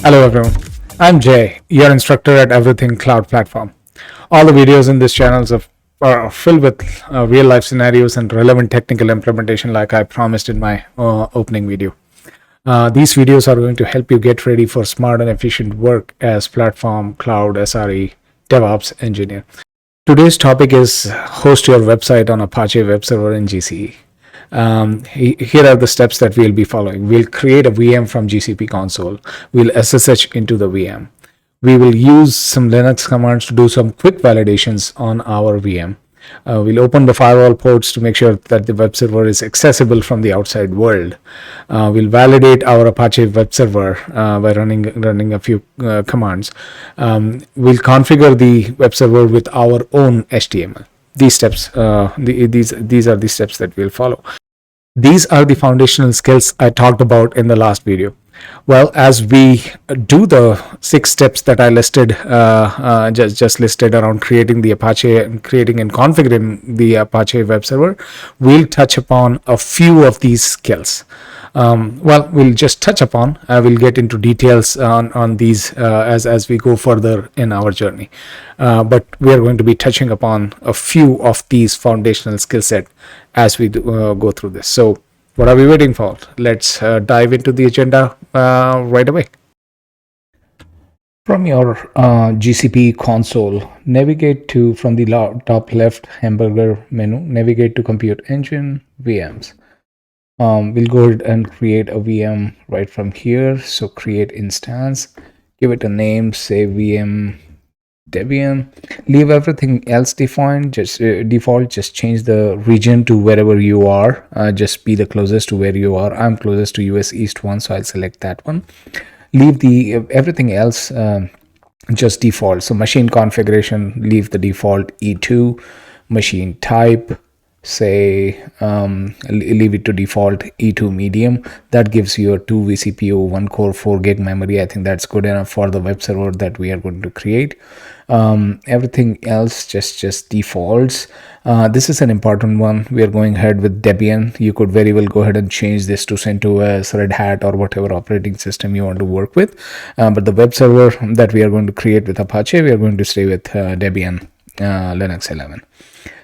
Hello everyone, I'm Jay, your instructor at Everything Cloud Platform. All the videos in this channel are filled with real life scenarios and relevant technical implementation like I promised in my opening video. These videos are going to help you get ready for smart and efficient work as platform, cloud, SRE, DevOps engineer. Today's topic is host your website on Apache Webserver in GCE. Here are the steps that we'll be following. We'll create a VM from GCP Console. We'll SSH into the VM. We will use some Linux commands to do some quick validations on our VM. We'll open the firewall ports to make sure that the web server is accessible from the outside world. We'll validate our Apache web server by running a few commands. We'll configure the web server with our own HTML. These steps, these are the steps that we'll follow. These are the foundational skills I talked about in the last video. Well, as we do the 6 steps that I listed, just listed around creating the Apache and creating and configuring the Apache web server, we'll touch upon a few of these skills. Well, we'll just touch upon. We'll get into details on these as we go further in our journey. But we are going to be touching upon a few of these foundational skill set as we go through this. So what are we waiting for? Let's dive into the agenda right away. From your GCP console, navigate to, from the top left hamburger menu, navigate to Compute Engine, VMs. We'll go ahead and create a VM right from here. So create instance, give it a name, say VM Debian. Leave everything else defined, just default. Just change the region to wherever you are. Just be the closest to where you are. I'm closest to US East 1, so I'll select that one. Leave the everything else just default. So machine configuration, leave the default E2. Machine type, say leave it to default E2 medium. That gives you a 2 vCPU, 1 core, 4 gig memory. I think that's good enough for the web server that we are going to create. Everything else just defaults. This is an important one. We are going ahead with Debian. You could very well go ahead and change this to CentOS, Red Hat, or whatever operating system you want to work with. But the web server that we are going to create with Apache, we are going to stay with Debian Linux 11.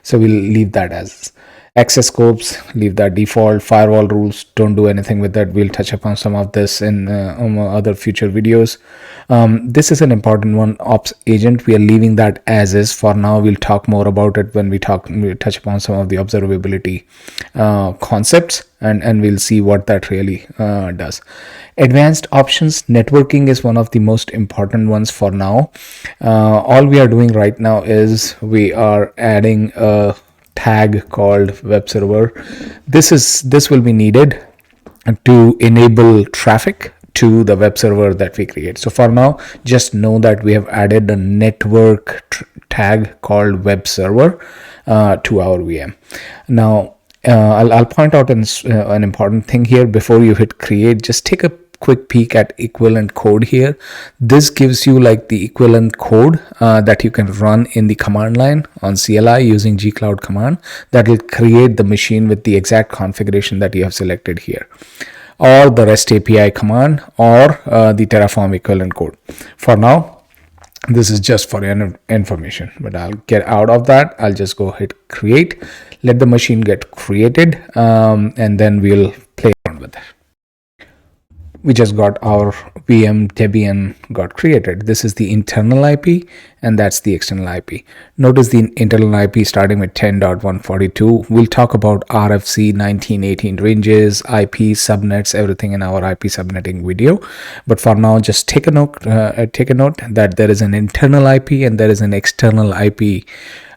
So we'll leave that as access scopes, leave that default. Firewall rules, don't do anything with that. We'll touch upon some of this in other future videos. This is an important one. Ops agent, we are leaving that as is for now. We'll talk more about it when we touch upon some of the observability concepts, and we'll see what that really does. Advanced options, networking is one of the most important ones for now. All we are doing right now is we are adding a tag called web server. This will be needed to enable traffic to the web server that we create. So for now, just know that we have added a network tag called web server to our VM. Now I'll point out an important thing here. Before you hit create, just take a quick peek at equivalent code here. This gives you like the equivalent code that you can run in the command line on CLI using gcloud command that will create the machine with the exact configuration that you have selected here, or the REST API command, or the Terraform equivalent code. For now, this is just for your information, but I'll get out of that. I'll just go hit create, let the machine get created, and then we'll play around with it. We just got our VM Debian got created. This is the internal IP, and that's the external IP. Notice the internal IP starting with 10.142. We'll talk about RFC 1918 ranges, IP subnets, everything in our IP subnetting video. But for now, just take a note that there is an internal IP and there is an external IP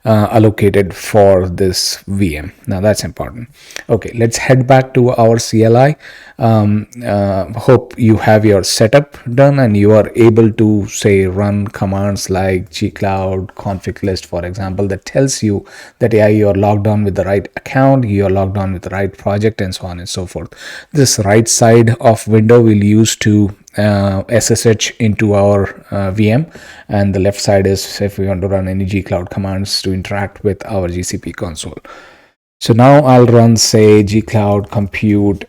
allocated for this VM. Now that's important. Okay, let's head back to our CLI. Hope you have your setup done and you are able to say run commands like gcloud config list, for example, that tells you that yeah, you are logged on with the right account, you are logged on with the right project, and so on and so forth. This right side of window we'll use to SSH into our VM, and the left side is if we want to run any gcloud commands to interact with our GCP console. So now I'll run say gcloud compute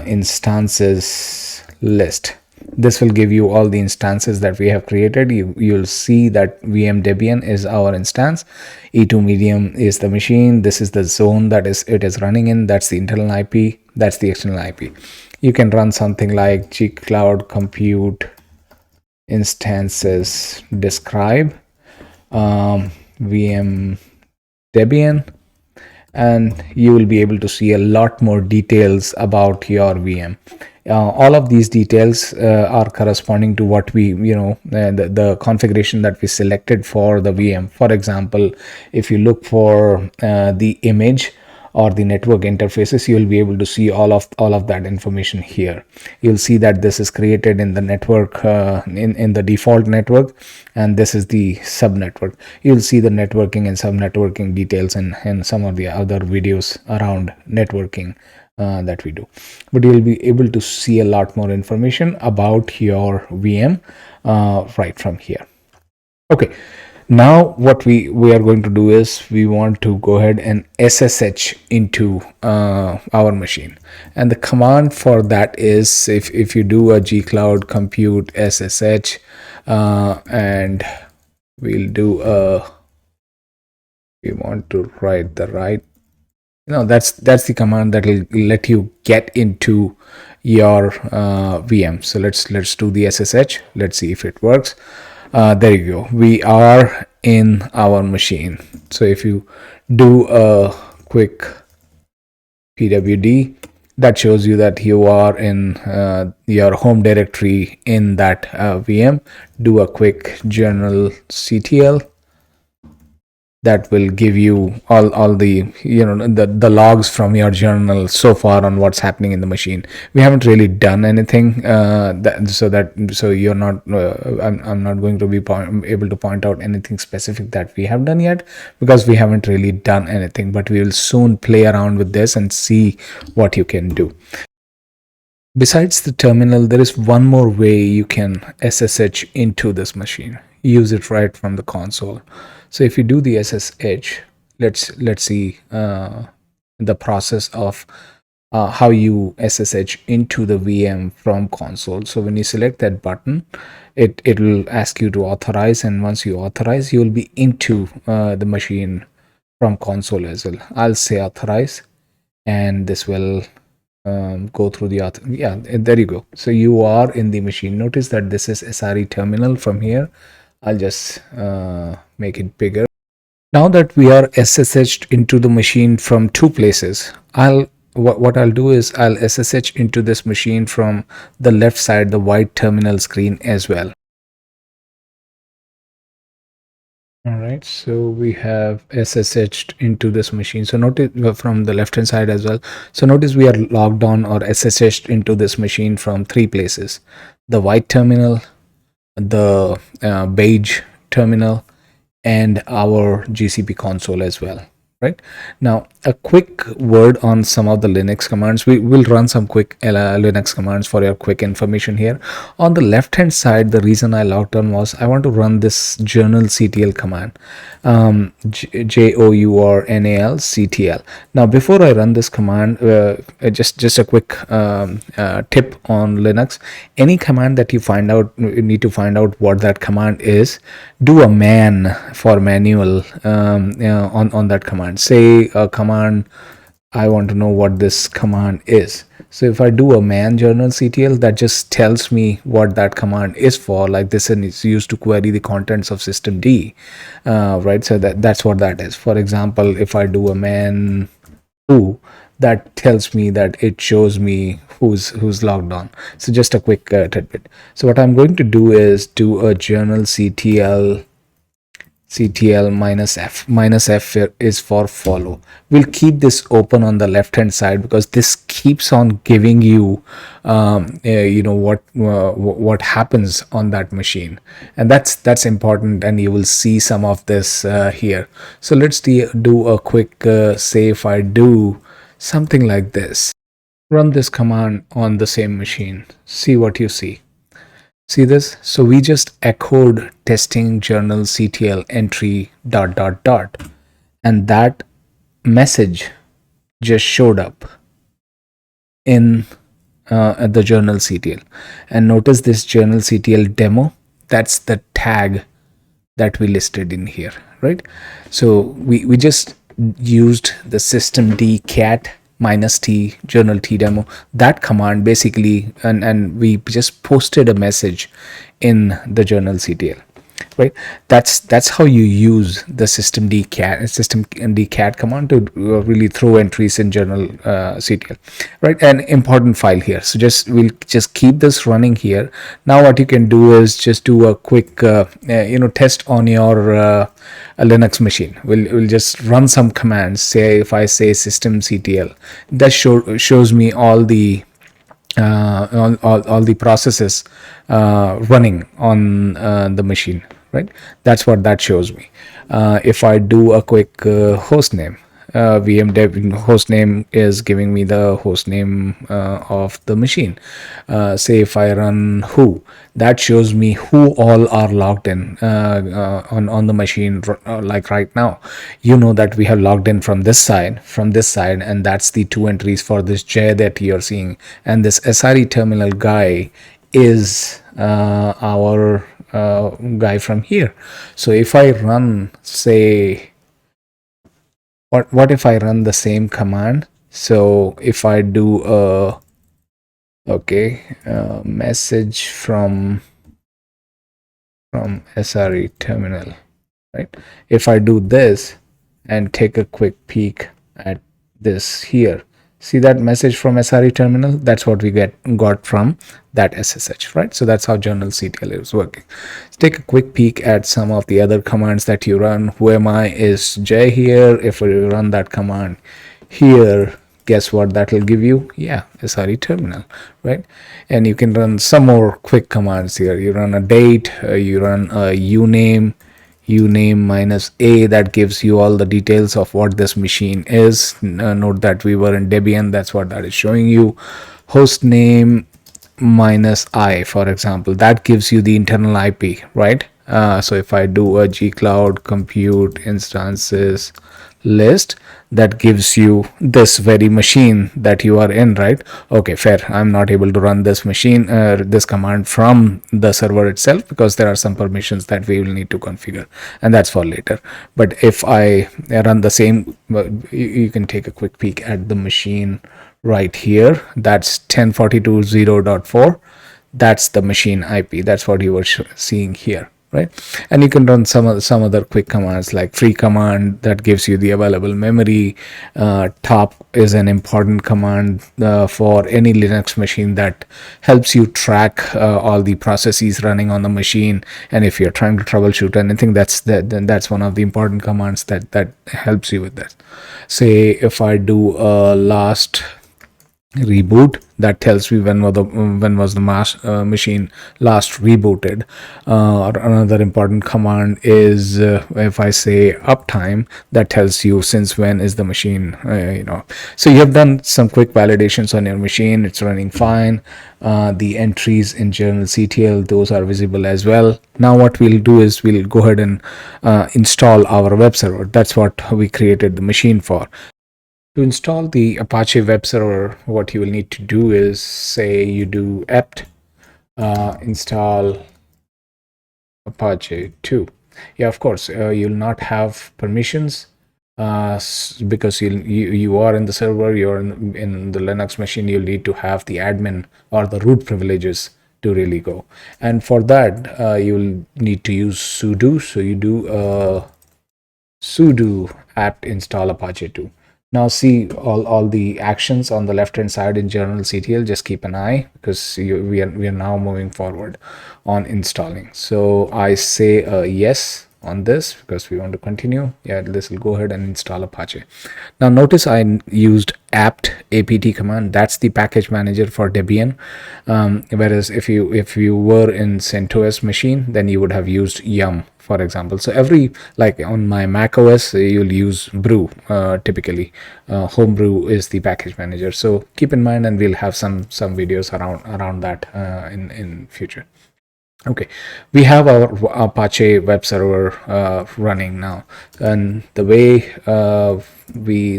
instances list. This will give you all the instances that we have created. You'll see that VM Debian is our instance, E2 medium is the machine, this is the zone that it is running in, that's the internal IP, that's the external IP. You can run something like gcloud compute instances describe VM Debian, and you will be able to see a lot more details about your VM. All of these details are corresponding to what we, the configuration that we selected for the VM. For example, if you look for the image or the network interfaces, you will be able to see all of that information here. You'll see that this is created in the network, in the default network, and this is the subnetwork. You'll see the networking and subnetworking details in some of the other videos around networking that we do. But you'll be able to see a lot more information about your VM right from here. Okay, now what we are going to do is we want to go ahead and SSH into our machine, and the command for that is if you do a gcloud compute SSH, and we'll do we want to write the right, that's the command that will let you get into your VM. So let's do the SSH. Let's see if it works. There you go. We are in our machine. So if you do a quick pwd, that shows you that you are in your home directory in that VM. Do a quick general ctl. That will give you all the the logs from your journal so far on what's happening in the machine. We haven't really done anything, so you're not I'm not going to be able to point out anything specific that we have done yet, because we haven't really done anything, but we will soon play around with this and see what you can do. Besides the terminal, there is one more way you can SSH into this machine. Use it right from the console. So if you do the SSH, let's see the process of how you SSH into the VM from console. So when you select that button, it will ask you to authorize, and once you authorize, you will be into the machine from console as well. I'll say authorize, and this will go through the there you go. So you are in the machine. Notice that this is SRE terminal from here. I'll just make it bigger. Now that we are SSH'd into the machine from two places, what I'll do is I'll SSH into this machine from the left side, the white terminal screen as well. All right, so we have SSH'd into this machine. So notice from the left hand side as well. So notice we are logged on or SSH'd into this machine from three places: the white terminal, the beige terminal, and our GCP console as well. Right now, a quick word on some of the Linux commands. We will run some quick Linux commands for your quick information here. On the left hand side, the reason I logged on was I want to run this journal ctl command, journal ctl. Now before I run this command, just a quick tip on Linux. Any command that you need to find out what that command is, do a man for manual on that command. Say a command, I want to know what this command is. So if I do a man journal ctl, that just tells me what that command is for. Like this is used to query the contents of systemd, right? So that's what that is. For example, if I do a man who, that tells me that it shows me who's logged on. So just a quick tidbit. So what I'm going to do is do a journal ctl -f is for follow. We'll keep this open on the left hand side because this keeps on giving you what happens on that machine, and that's important, and you will see some of this here. So let's do a quick say if I do something like this. Run this command on the same machine. See what you see. See this? So we just echoed testing journal ctl entry ... and that message just showed up in at the journal.ctl, and notice this journal.ctl demo. That's the tag that we listed in here, right? So we just used the systemd cat -t journal t demo, that command basically, and we just posted a message in the journal.ctl, right? That's how you use the systemd cat command to really throw entries in journal.ctl, right? An important file here. So we'll just keep this running here. Now what you can do is just do a quick test on your a Linux machine. We'll just run some commands. Say if I say systemctl, that shows me all the all the processes running on the machine, right? That's what that shows me. If I do a quick host name, VM dev host name is giving me the host name of the machine. Say if I run who, that shows me who all are logged in on the machine. Like right now, you know that we have logged in from this side, and that's the 2 entries for this J that you're seeing, and this SRE terminal guy is our guy from here. So if I run, say, what if I run the same command? So if I do a message from SRE terminal, right? If I do this and take a quick peek at this here, see that message from SRE terminal? That's what we got from that SSH, right? So that's how journal.ctl is working. Let's take a quick peek at some of the other commands that you run. Whoami is J here. If we run that command here, guess what that will give you? Yeah, SRE terminal, right? And you can run some more quick commands here. You run a date, you run a uname -a, that gives you all the details of what this machine is. Note that we were in Debian, that's what that is showing you. Host name -i, for example, that gives you the internal IP, right? So if I do a gcloud compute instances list, that gives you this very machine that you are in, right? Okay, fair. I'm not able to run this machine, this command from the server itself, because there are some permissions that we will need to configure, and that's for later. But if I run the same, you can take a quick peek at the machine right here. That's 1042.0.4. That's the machine IP. That's what you were seeing here, right? And you can run some other quick commands like free command, that gives you the available memory. Top is an important command for any Linux machine that helps you track all the processes running on the machine. And if you're trying to troubleshoot anything, that's one of the important commands that helps you with that. Say if I do a last reboot, that tells me when was the machine last rebooted. Another important command is if I say uptime, that tells you since when is the machine, so you have done some quick validations on your machine, it's running fine. The entries in journal.ctl, those are visible as well. Now what we'll do is we'll go ahead and install our web server. That's what we created the machine for. To install the Apache web server, what you will need to do is, say you do apt install Apache 2. Yeah, of course, you'll not have permissions because you are in the server, you're in the Linux machine. You'll need to have the admin or the root privileges to really go. And for that, you'll need to use sudo. So you do sudo apt install Apache 2. Now see all the actions on the left hand side in journal.ctl. Just keep an eye, because we are now moving forward on installing. So I say yes on this because we want to continue. Yeah, this will go ahead and install Apache. Now notice I used apt command. That's the package manager for Debian. Whereas if you were in CentOS machine, then you would have used yum, for example. So like on my Mac OS, you'll use brew. Typically homebrew is the package manager. So keep in mind, and we'll have some videos around that in future. Okay, we have our Apache web server running now, and the way we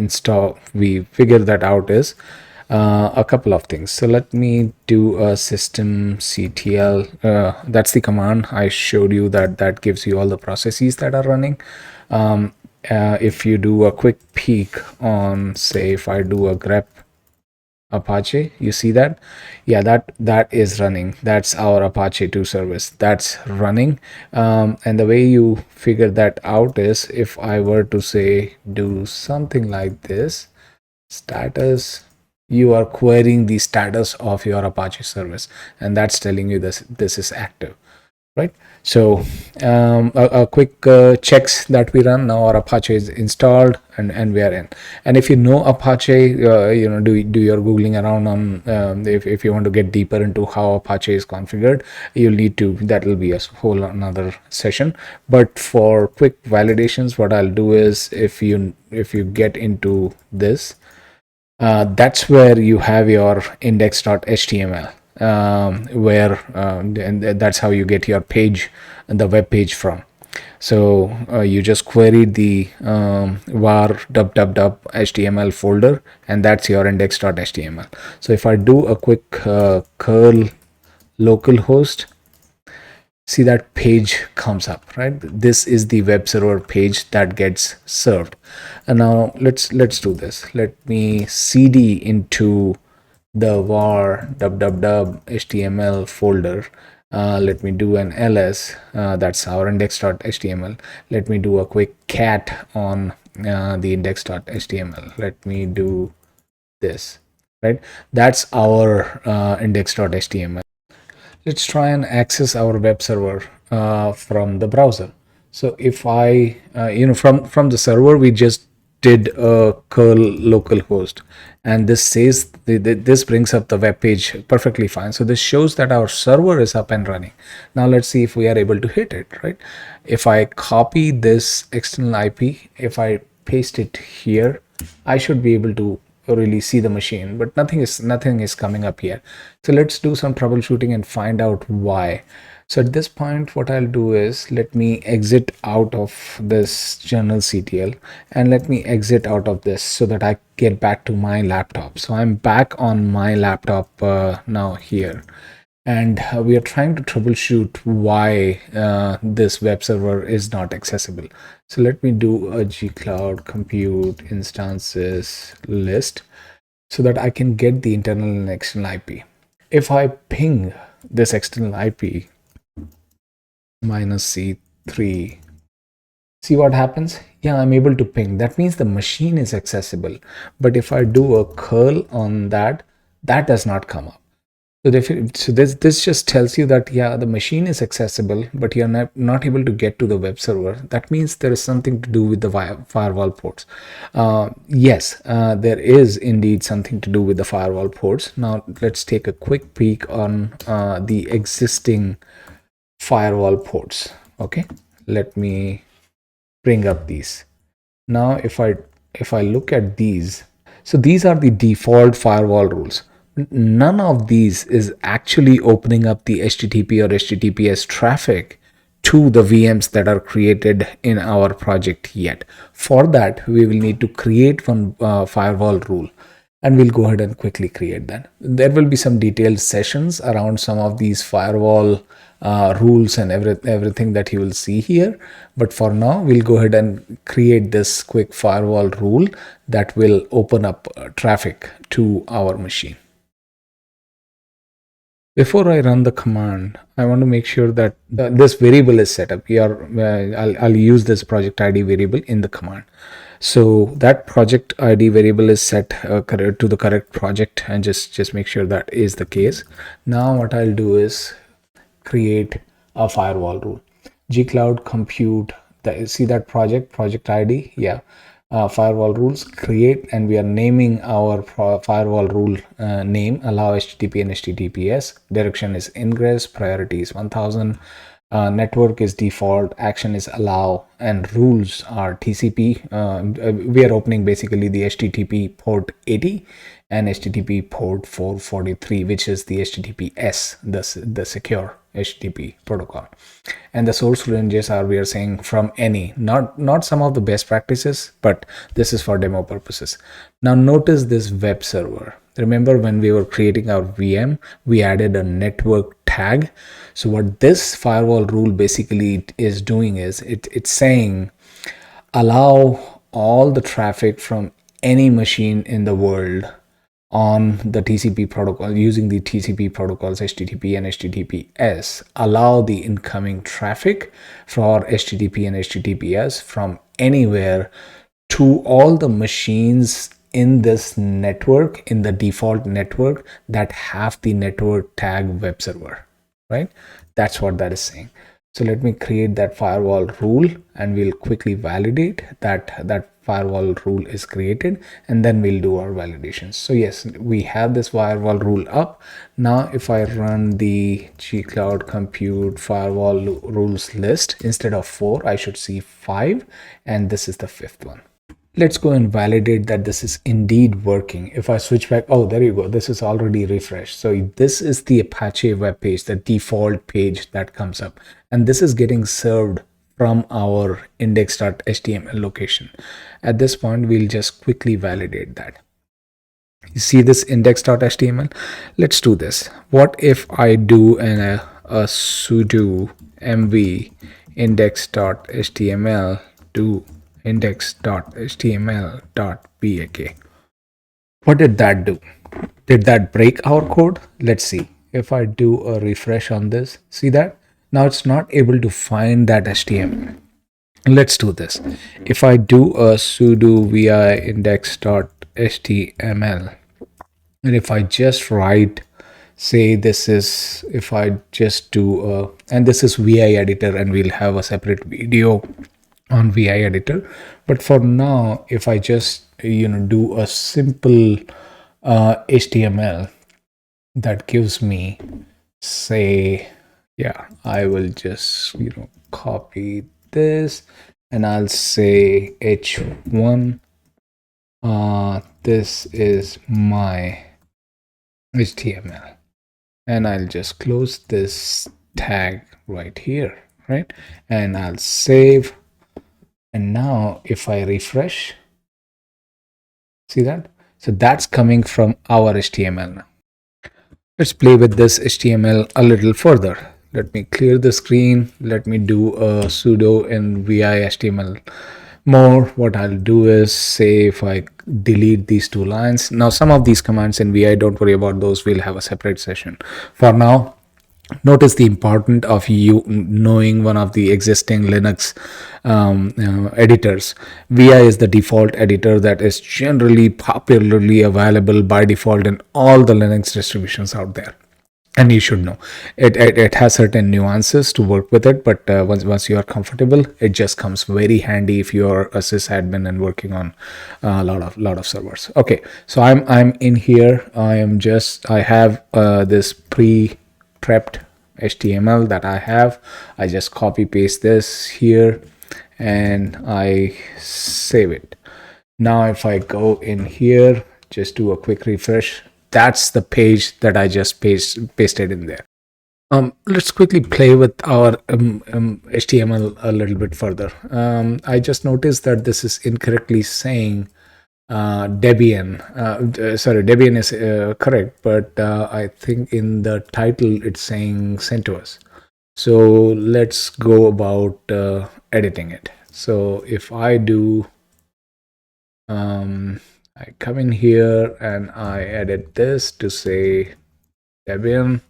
figure that out is A couple of things. So let me do a systemctl. That's the command I showed you that gives you all the processes that are running. If you do a quick peek on, say, if I do a grep Apache, you see that? Yeah, that is running. That's our Apache 2 service that's running. And the way you figure that out is if I were to say do something like this, status, you are querying the status of your Apache service, and that's telling you this is active, right? So a quick checks that we run now, our Apache is installed and we are in. And if you know Apache, do your googling around on if you want to get deeper into how Apache is configured, you'll need to, that will be a whole another session. But for quick validations, what I'll do is if you get into this, that's where you have your index.html, where and that's how you get your page, the web page from. So you just query the var www html folder, and that's your index.html. So if I do a quick curl localhost, see that page comes up, right? This is the web server page that gets served. And now let's do this. Let me cd into the var www html folder. Let me do an ls, that's our index.html. Let me do a quick cat on the index.html. Let me do this, right? That's our index.html. Let's try and access our web server from the browser. So if I, from the server, we just did a curl localhost, and this says this brings up the web page perfectly fine. So this shows that our server is up and running. Now let's see if we are able to hit it, right? If I copy this external IP, if I paste it here, I should be able to really see the machine, but nothing is coming up here. So let's do some troubleshooting and find out why. So at this point, what I'll do is let me exit out of this general CTL and let me exit out of this so that I get back to my laptop. So I'm back on my laptop now here. And we are trying to troubleshoot why this web server is not accessible. So let me do a gcloud compute instances list so that I can get the internal and external IP. If I ping this external IP -C3, see what happens? Yeah, I'm able to ping. That means the machine is accessible. But if I do a curl on that, that does not come up. So this just tells you that, yeah, the machine is accessible, but you're not able to get to the web server. That means there is something to do with the firewall ports. Yes, there is indeed something to do with the firewall ports. Now let's take a quick peek on the existing firewall ports. Okay, let me bring up these. Now if I look at these, so these are the default firewall rules. None of these is actually opening up the HTTP or HTTPS traffic to the VMs that are created in our project yet. For that, we will need to create one firewall rule, and we'll go ahead and quickly create that. There will be some detailed sessions around some of these firewall rules and everything that you will see here. But for now, we'll go ahead and create this quick firewall rule that will open up traffic to our machine. Before I run the command, I want to make sure that this variable is set up. I'll use this project ID variable in the command. So that project ID variable is set to the correct project, and just make sure that is the case. Now what I'll do is create a firewall rule. Gcloud compute, see that project ID? Yeah. Firewall rules, create, and we are naming our firewall rule name, allow HTTP and HTTPS. Direction is ingress, priority is 1000, network is default, action is allow, and rules are TCP. We are opening basically the HTTP port 80 and HTTP port 443, which is the HTTPS, the secure HTTP protocol. And the source ranges are, we are saying, from any, not some of the best practices, but this is for demo purposes. Now notice this web server. Remember when we were creating our VM, we added a network tag. So what this firewall rule basically is doing is it's saying allow all the traffic from any machine in the world on the TCP protocol, using the TCP protocols HTTP and HTTPS, allow the incoming traffic for HTTP and HTTPS from anywhere to all the machines in this network, in the default network, that have the network tag web server, right? That's what that is saying. So let me create that firewall rule, and we'll quickly validate that firewall rule is created, and then we'll do our validations. So yes, we have this firewall rule up. Now if I run the gcloud compute firewall rules list, instead of 4 I should see 5, and this is the 5th one. Let's go and validate that this is indeed working. If I switch back, oh, there you go. This is already refreshed. So this is the Apache web page, the default page that comes up. And this is getting served from our index.html location. At this point, we'll just quickly validate that. You see this index.html? Let's do this. What if I do a sudo mv index.html to index.html.bak. What did that do? Did that break our code? Let's see. If I do a refresh on this, see that? Now it's not able to find that HTML. Let's do this. If I do a sudo vi index.html, and if I just write, say this is, if I just do and this is vi editor, and we'll have a separate video on vi editor, but for now if I just do a simple HTML that gives me, say, yeah, I will just copy this, and I'll say h1, this is my HTML, and I'll just close this tag right here, right? And I'll save. And now if I refresh, see that? So that's coming from our HTML now. Let's play with this HTML a little further. Let me clear the screen. Let me do a sudo in vi HTML more. What I'll do is, say if I delete these 2 lines. Now some of these commands in vi, don't worry about those. We'll have a separate session. For now, notice the importance of you knowing one of the existing Linux editors. VI is the default editor that is generally popularly available by default in all the Linux distributions out there. And you should know it has certain nuances to work with it, but once you are comfortable, it just comes very handy if you are a sysadmin and working on a lot of servers. Okay, so I'm in here. I have this prepped HTML that I have. I just copy paste this here and I save it. Now if I go in here, just do a quick refresh, that's the page that I just pasted in there. Let's quickly play with our HTML a little bit further. I just noticed that this is incorrectly saying Debian. Debian is correct, but I think in the title it's saying CentOS. So let's go about editing it. So if I do, I come in here and I edit this to say Debian,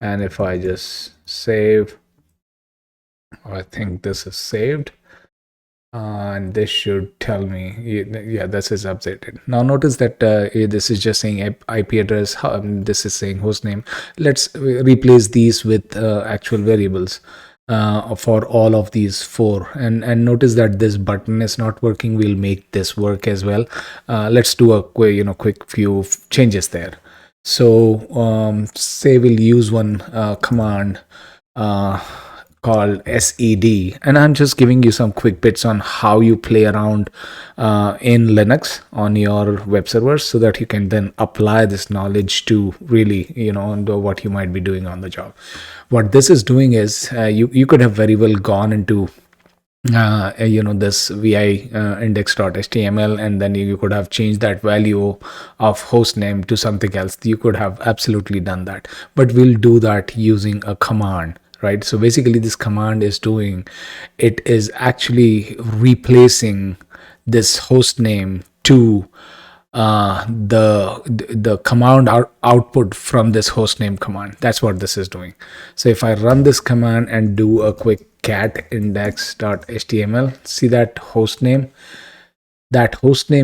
and if I just save, I think this is saved. And this should tell me, yeah, this is updated. Now notice that this is just saying IP address, this is saying host name. Let's replace these with actual variables for all of these 4, and notice that this button is not working. We'll make this work as well. Let's do a quick few changes there. So say we'll use one command called SED, and I'm just giving you some quick bits on how you play around in Linux on your web servers, so that you can then apply this knowledge to really, what you might be doing on the job. What this is doing is you could have very well gone into this vi index.html, and then you could have changed that value of host name to something else. You could have absolutely done that, but we'll do that using a command, right? So basically this command is doing, it is actually replacing this host name to the command output from this hostname command. That's what this is doing. So if I run this command and do a quick cat index.html, see that hostname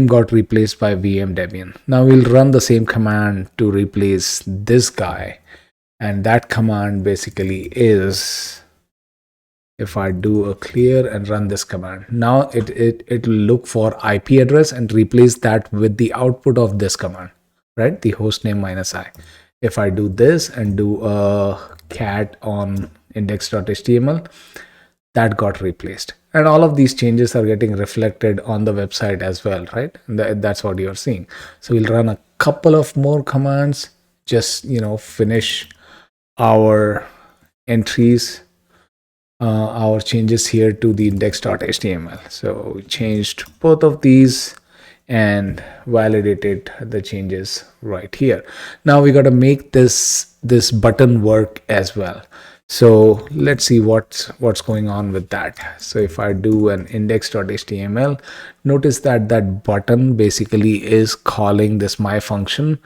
got replaced by VM Debian. Now we'll run the same command to replace this guy, and that command basically is, if I do a clear and run this command, now it will look for IP address and replace that with the output of this command, right? The hostname -i. If I do this and do a cat on index.html, that got replaced. And all of these changes are getting reflected on the website as well, right? That's what you're seeing. So we'll run a couple of more commands, just, finish our entries, our changes here to the index.html. So we changed both of these and validated the changes right here. Now we got to make this button work as well. So let's see what's going on with that. So if I do an index.html, notice that button basically is calling this my function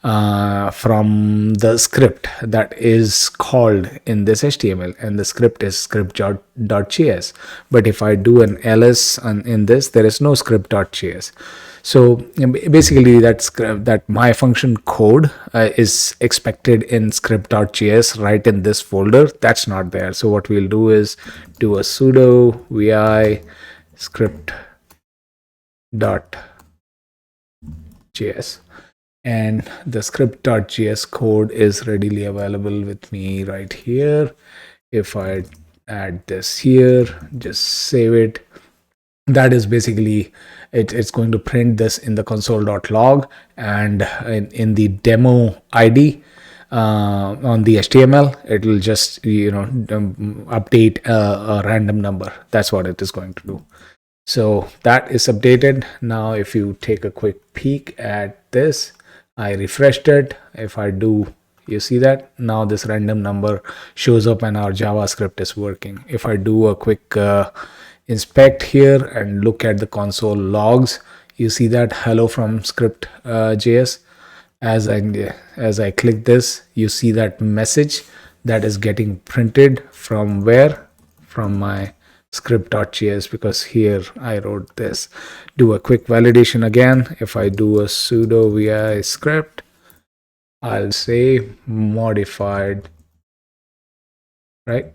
from the script that is called in this HTML, and the script is script.js. But if I do an ls in this, there is no script.js. So basically that my function code is expected in script.js right in this folder. That's not there. So what we'll do is do a sudo vi script.js, and the script.js code is readily available with me right here. If I add this here, just save it, that is basically it's going to print this in the console.log, and in the demo ID on the HTML, it will just update a random number. That's what it is going to do. So that is updated. Now if you take a quick peek at this, I refreshed it. If I do, you see that now this random number shows up and our JavaScript is working. If I do a quick inspect here and look at the console logs, you see that hello from script.js. As I click this, you see that message that is getting printed from where? From my script.js, because here I wrote this. Do a quick validation again. If I do a sudo vi script, I'll say modified, right?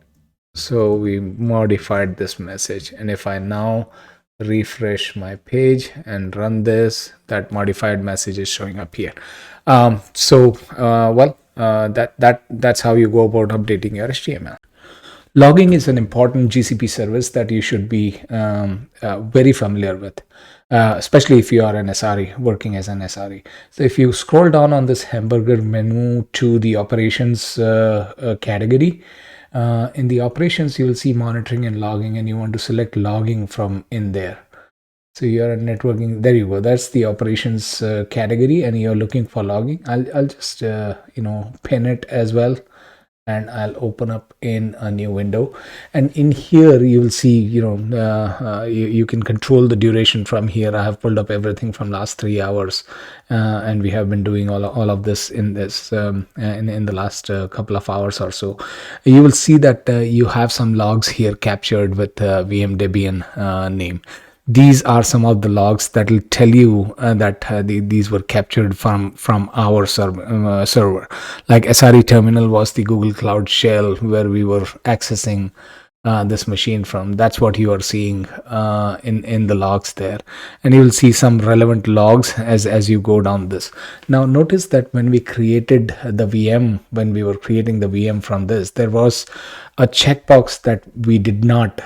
So we modified this message, and if I now refresh my page and run this, that modified message is showing up here. That's how you go about updating your HTML. Logging is an important GCP service that you should be very familiar with, especially if you are an SRE, working as an SRE. So if you scroll down on this hamburger menu to the operations category, in the operations, you will see monitoring and logging, and you want to select logging from in there. So you're networking, there you go. That's the operations category, and you're looking for logging. I'll just pin it as well, and I'll open up in a new window, and in here you will see you can control the duration from here. I have pulled up everything from last 3 hours, and we have been doing all of this in this in the last couple of hours or so. You will see that you have some logs here captured with VM Debian name. These are some of the logs that will tell you that these were captured from our server. Like SRE terminal was the Google Cloud Shell, where we were accessing this machine from. That's what you are seeing in the logs there, and you will see some relevant logs as you go down this. Now notice that when we created the VM, when we were creating the VM from this, there was a checkbox that we did not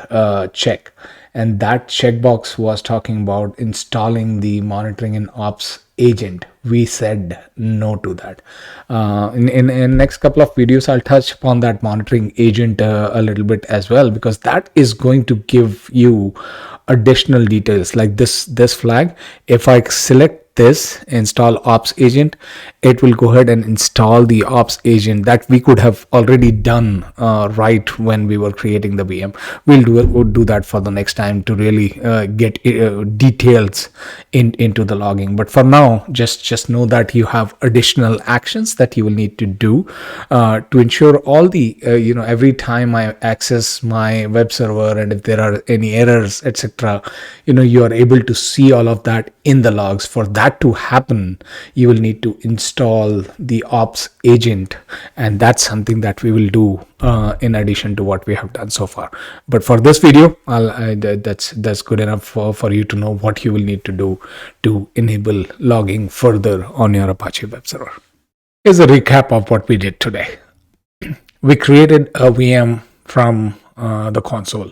check, and that checkbox was talking about installing the monitoring and ops agent. We said no to that. In next couple of videos, I'll touch upon that monitoring agent a little bit as well, because that is going to give you additional details like this flag. If I select this install ops agent, it will go ahead and install the ops agent that we could have already done right when we were creating the VM. We'll do that for the next time to really get details into the logging. But for now, just know that you have additional actions that you will need to do to ensure all the every time I access my web server, and if there are any errors, etc., you are able to see all of that in the logs. For that to happen, you will need to install the ops agent, and that's something that we will do in addition to what we have done so far. But for this video, that's good enough for you to know what you will need to do to enable logging further on your Apache web server. Here's a recap of what we did today. We created a VM from the console.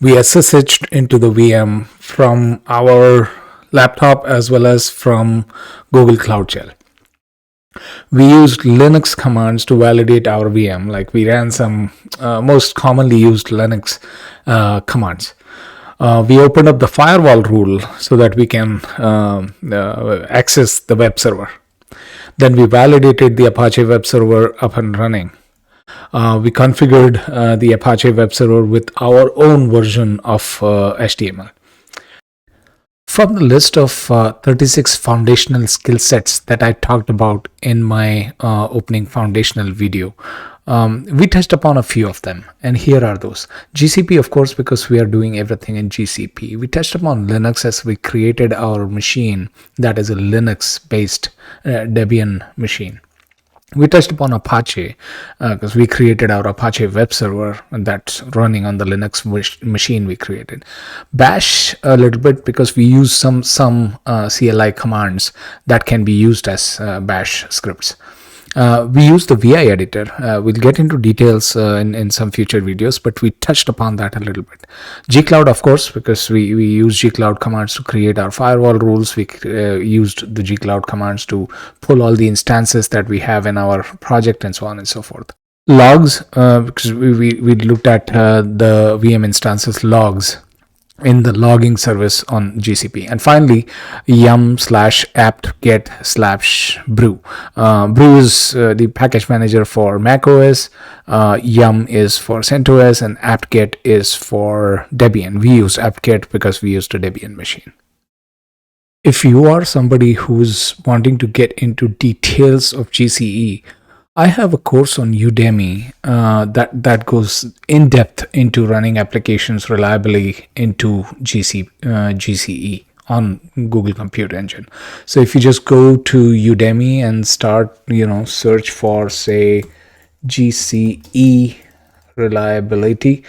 We SSH'd into the VM from our laptop as well as from Google Cloud Shell. We used Linux commands to validate our VM, like we ran some most commonly used Linux commands. We opened up the firewall rule so that we can access the web server. Then we validated the Apache web server up and running. We configured the Apache web server with our own version of HTML. From the list of 36 foundational skill sets that I talked about in my opening foundational video, we touched upon a few of them, and here are those. GCP, of course, because we are doing everything in GCP. We touched upon Linux as we created our machine that is a Linux-based Debian machine. We touched upon Apache because we created our Apache web server, and that's running on the Linux machine we created. Bash a little bit because we use some CLI commands that can be used as bash scripts. We use the VI editor. We'll get into details in some future videos, but we touched upon that a little bit. Gcloud, of course, because we use Gcloud commands to create our firewall rules. We used the Gcloud commands to pull all the instances that we have in our project and so on and so forth. Logs, because we looked at the VM instances logs in the logging service on GCP. And finally, yum/apt-get/brew. Brew is the package manager for macOS, yum is for CentOS, and apt-get is for Debian. We use apt-get because we used a Debian machine. If you are somebody who's wanting to get into details of GCE, I have a course on Udemy that goes in depth into running applications reliably into GCE on Google Compute Engine. So if you just go to Udemy and start, search for, say, GCE reliability,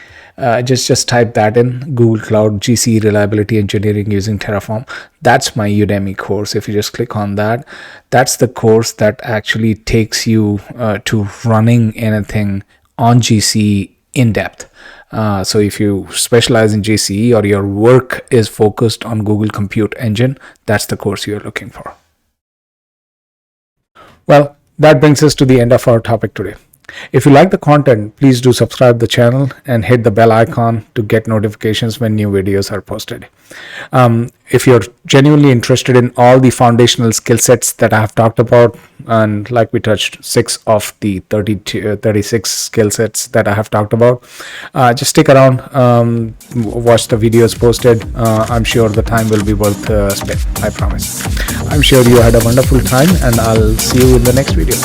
just type that in Google Cloud GCE reliability engineering using Terraform. That's my Udemy course. If you just click on that, that's the course that actually takes you to running anything on GCE in depth. So if you specialize in GCE or your work is focused on Google Compute Engine, that's the course you're looking for. Well, that brings us to the end of our topic today. If you like the content, please do subscribe the channel and hit the bell icon to get notifications when new videos are posted. If you're genuinely interested in all the foundational skill sets that I have talked about, and like we touched 6 of the 36 skill sets that I have talked about, just stick around, watch the videos posted. I'm sure the time will be worth spent, I promise. I'm sure you had a wonderful time, and I'll see you in the next video.